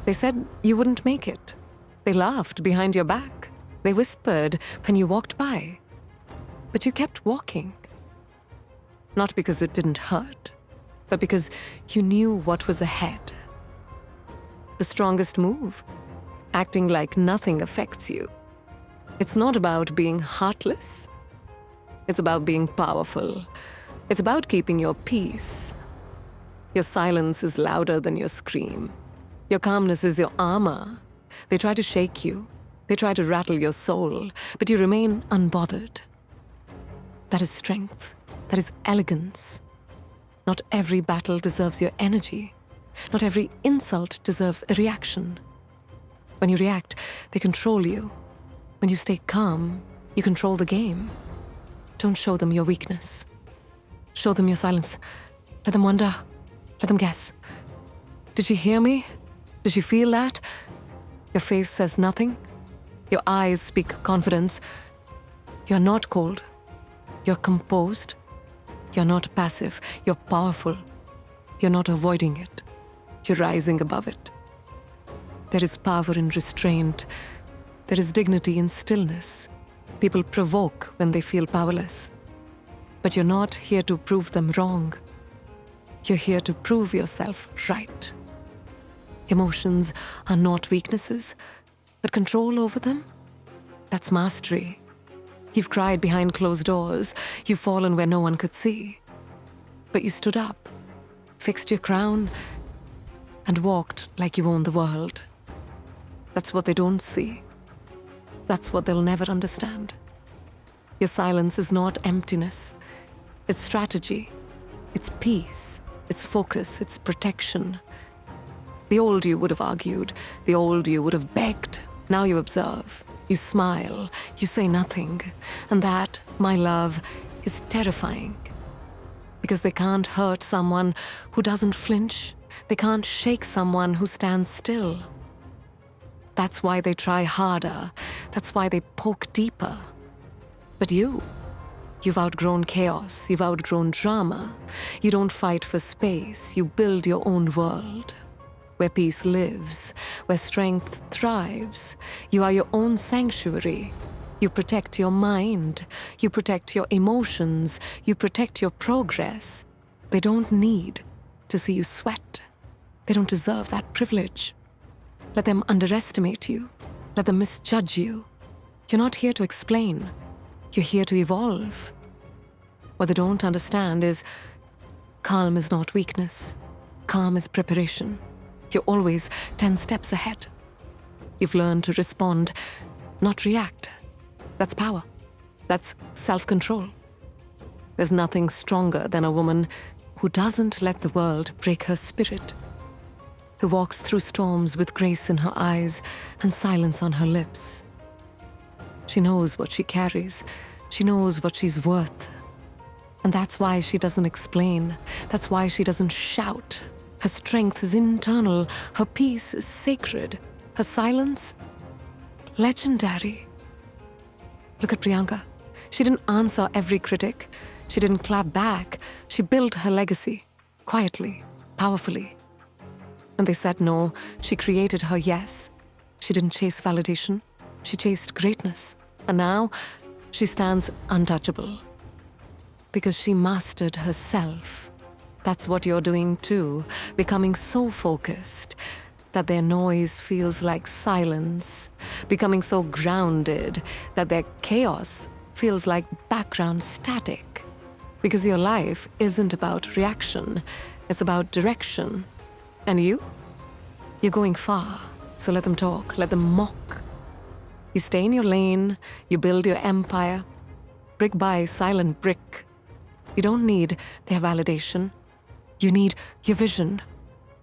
They said you wouldn't make it. They laughed behind your back. They whispered when you walked by. But you kept walking. Not because it didn't hurt, but because you knew what was ahead. The strongest move, acting like nothing affects you. It's not about being heartless. It's about being powerful. It's about keeping your peace. Your silence is louder than your scream. Your calmness is your armor. They try to shake you. They try to rattle your soul, but you remain unbothered. That is strength. That is elegance. Not every battle deserves your energy. Not every insult deserves a reaction. When you react, they control you. When you stay calm, you control the game. Don't show them your weakness. Show them your silence. Let them wonder. Let them guess. Did she hear me? Did she feel that? Your face says nothing. Your eyes speak confidence. You're not cold. You're composed. You're not passive. You're powerful. You're not avoiding it. You're rising above it. There is power in restraint. There is dignity in stillness. People provoke when they feel powerless. But you're not here to prove them wrong. You're here to prove yourself right. Emotions are not weaknesses, but control over them, that's mastery. You've cried behind closed doors. You've fallen where no one could see. But you stood up, fixed your crown, and walked like you own the world. That's what they don't see. That's what they'll never understand. Your silence is not emptiness. It's strategy. It's peace. It's focus. It's protection. The old you would have argued. The old you would have begged. Now you observe. You smile. You say nothing. And that, my love, is terrifying. Because they can't hurt someone who doesn't flinch. They can't shake someone who stands still. That's why they try harder. That's why they poke deeper. But you've outgrown chaos. You've outgrown drama. You don't fight for space. You build your own world. Where peace lives, where strength thrives. You are your own sanctuary. You protect your mind. You protect your emotions. You protect your progress. They don't need to see you sweat. They don't deserve that privilege. Let them underestimate you. Let them misjudge you. You're not here to explain. You're here to evolve. What they don't understand is calm is not weakness. Calm is preparation. You're always 10 steps ahead. You've learned to respond, not react. That's power. That's self-control. There's nothing stronger than a woman who doesn't let the world break her spirit, who walks through storms with grace in her eyes and silence on her lips. She knows what she carries. She knows what she's worth. And that's why she doesn't explain. That's why she doesn't shout. Her strength is internal. Her peace is sacred. Her silence, legendary. Look at Priyanka. She didn't answer every critic. She didn't clap back. She built her legacy, quietly, powerfully. When they said no, she created her yes. She didn't chase validation. She chased greatness. And now, she stands untouchable. Because she mastered herself. That's what you're doing too, becoming so focused that their noise feels like silence, becoming so grounded that their chaos feels like background static. Because your life isn't about reaction, it's about direction. And you're going far, so let them talk, let them mock. You stay in your lane, you build your empire, brick by silent brick. You don't need their validation. You need your vision.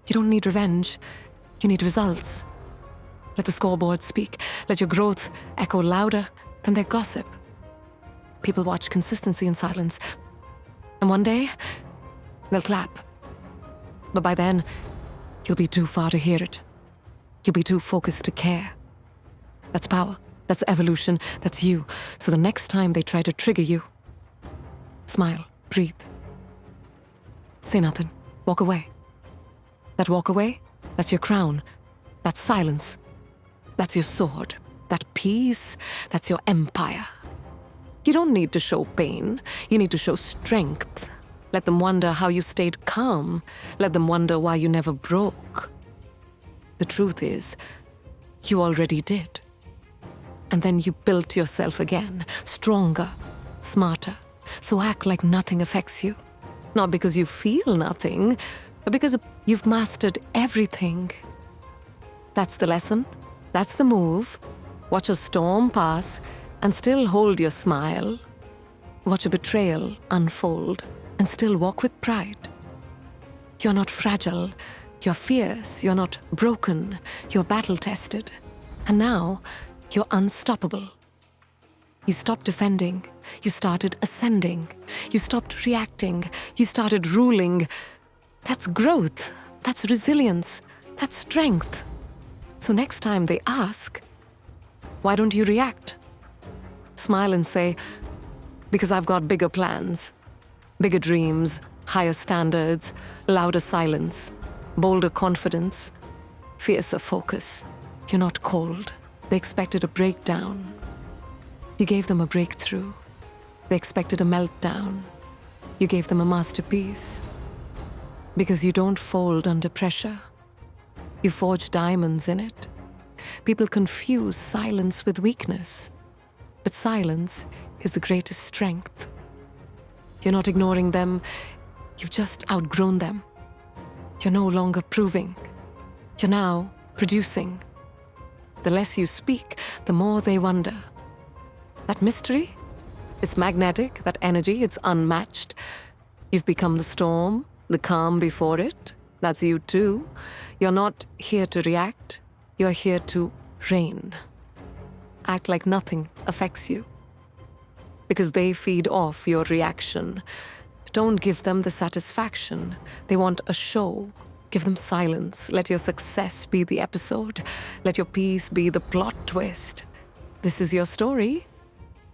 You don't need revenge. You need results. Let the scoreboard speak. Let your growth echo louder than their gossip. People watch consistency in silence. And one day, they'll clap. But by then, you'll be too far to hear it. You'll be too focused to care. That's power. That's evolution. That's you. So the next time they try to trigger you, smile, breathe. Say nothing. Walk away. That walk away, that's your crown. That's silence. That's your sword. That peace, that's your empire. You don't need to show pain. You need to show strength. Let them wonder how you stayed calm. Let them wonder why you never broke. The truth is, you already did. And then you built yourself again, stronger, smarter. So act like nothing affects you. Not because you feel nothing, but because you've mastered everything. That's the lesson. That's the move. Watch a storm pass and still hold your smile. Watch a betrayal unfold and still walk with pride. You're not fragile. You're fierce. You're not broken. You're battle-tested. And now, you're unstoppable. You stopped defending. You started ascending. You stopped reacting. You started ruling. That's growth. That's resilience. That's strength. So next time they ask, why don't you react? Smile and say, because I've got bigger plans, bigger dreams, higher standards, louder silence, bolder confidence, fiercer focus. You're not cold. They expected a breakdown. You gave them a breakthrough. They expected a meltdown. You gave them a masterpiece. Because you don't fold under pressure. You forge diamonds in it. People confuse silence with weakness. But silence is the greatest strength. You're not ignoring them. You've just outgrown them. You're no longer proving. You're now producing. The less you speak, the more they wonder. That mystery? It's magnetic, that energy, it's unmatched. You've become the storm, the calm before it. That's you too. You're not here to react. You're here to reign. Act like nothing affects you. Because they feed off your reaction. Don't give them the satisfaction. They want a show. Give them silence. Let your success be the episode. Let your peace be the plot twist. This is your story.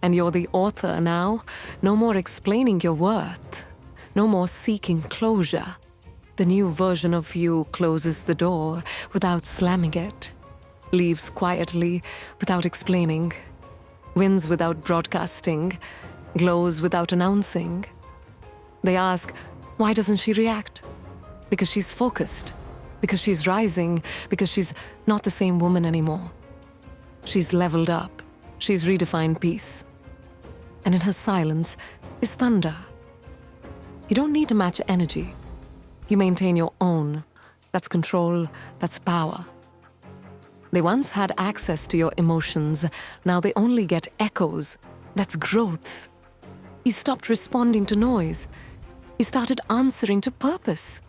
And you're the author now. No more explaining your worth. No more seeking closure. The new version of you closes the door without slamming it. Leaves quietly without explaining. Wins without broadcasting. Glows without announcing. They ask, why doesn't she react? Because she's focused. Because she's rising. Because she's not the same woman anymore. She's leveled up. She's redefined peace. And in her silence is thunder. You don't need to match energy. You maintain your own. That's control. That's power. They once had access to your emotions. Now they only get echoes. That's growth. You stopped responding to noise. You started answering to purpose.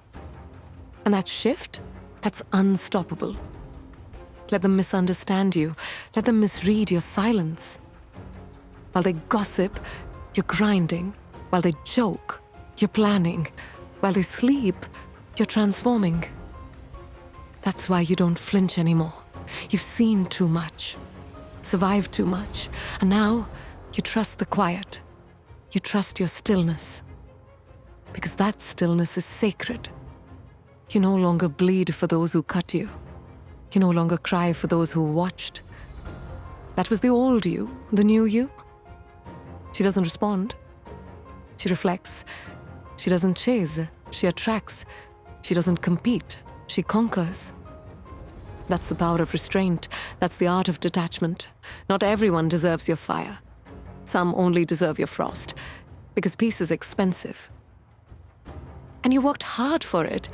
And that shift, that's unstoppable. Let them misunderstand you. Let them misread your silence. While they gossip, you're grinding. While they joke, you're planning. While they sleep, you're transforming. That's why you don't flinch anymore. You've seen too much, survived too much, and now you trust the quiet. You trust your stillness. Because that stillness is sacred. You no longer bleed for those who cut you. You no longer cry for those who watched. That was the old you, the new you. She doesn't respond. She reflects. She doesn't chase. She attracts. She doesn't compete. She conquers. That's the power of restraint. That's the art of detachment. Not everyone deserves your fire. Some only deserve your frost. Because peace is expensive. And you worked hard for it.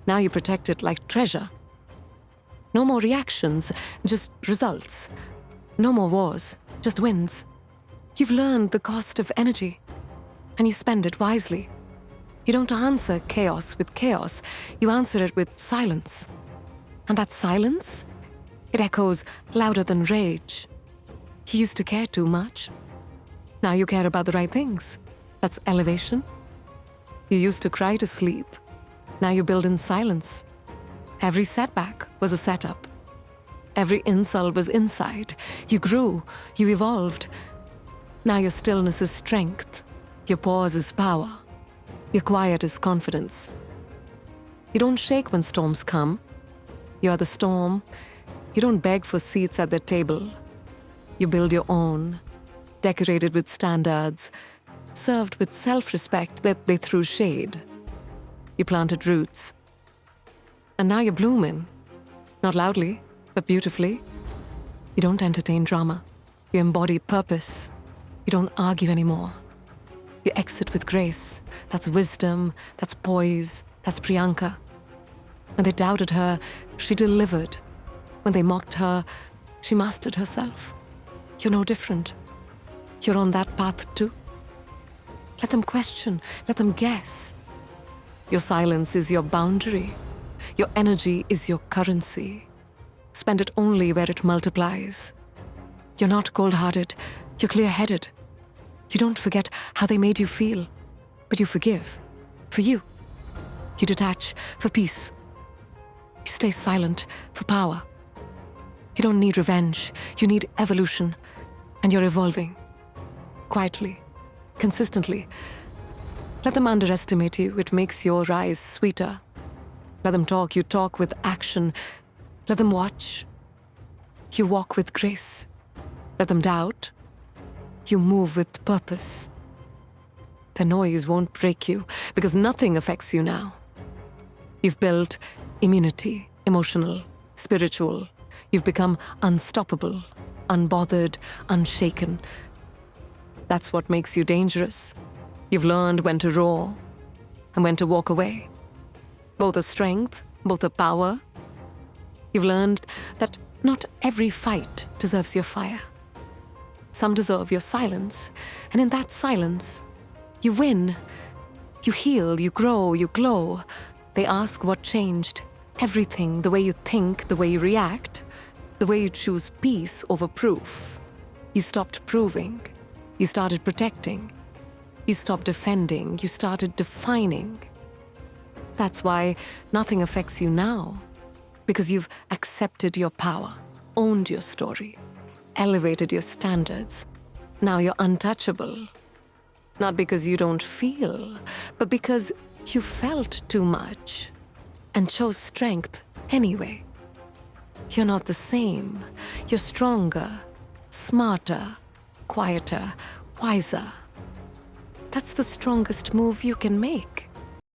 Now you protect it like treasure. No more reactions, just results. No more wars, just wins. You've learned the cost of energy, and you spend it wisely. You don't answer chaos with chaos. You answer it with silence. And that silence, it echoes louder than rage. You used to care too much. Now you care about the right things. That's elevation. You used to cry to sleep. Now you build in silence. Every setback was a setup. Every insult was insight. You grew. You evolved. Now your stillness is strength. Your pause is power. Your quiet is confidence. You don't shake when storms come. You're the storm. You don't beg for seats at the table. You build your own, decorated with standards, served with self-respect that they threw shade. You planted roots. And now you're blooming. Not loudly, but beautifully. You don't entertain drama. You embody purpose. You don't argue anymore. You exit with grace. That's wisdom, that's poise, that's Priyanka. When they doubted her, she delivered. When they mocked her, she mastered herself. You're no different. You're on that path too. Let them question, let them guess. Your silence is your boundary. Your energy is your currency. Spend it only where it multiplies. You're not cold-hearted, you're clear-headed. You don't forget how they made you feel, but you forgive. For you. You detach for peace. You stay silent for power. You don't need revenge, you need evolution. And you're evolving. Quietly, consistently. Let them underestimate you, it makes your rise sweeter. Let them talk, you talk with action. Let them watch. You walk with grace. Let them doubt. You move with purpose. The noise won't break you because nothing affects you now. You've built immunity, emotional, spiritual. You've become unstoppable, unbothered, unshaken. That's what makes you dangerous. You've learned when to roar and when to walk away. Both a strength, both a power. You've learned that not every fight deserves your fire. Some deserve your silence, and in that silence, you win. You heal, you grow, you glow. They ask what changed. Everything, the way you think, the way you react, the way you choose peace over proof. You stopped proving. You started protecting. You stopped defending. You started defining. That's why nothing affects you now. Because you've accepted your power, owned your story, elevated your standards. Now you're untouchable. Not because you don't feel, but because you felt too much and chose strength anyway. You're not the same. You're stronger, smarter, quieter, wiser. That's the strongest move you can make.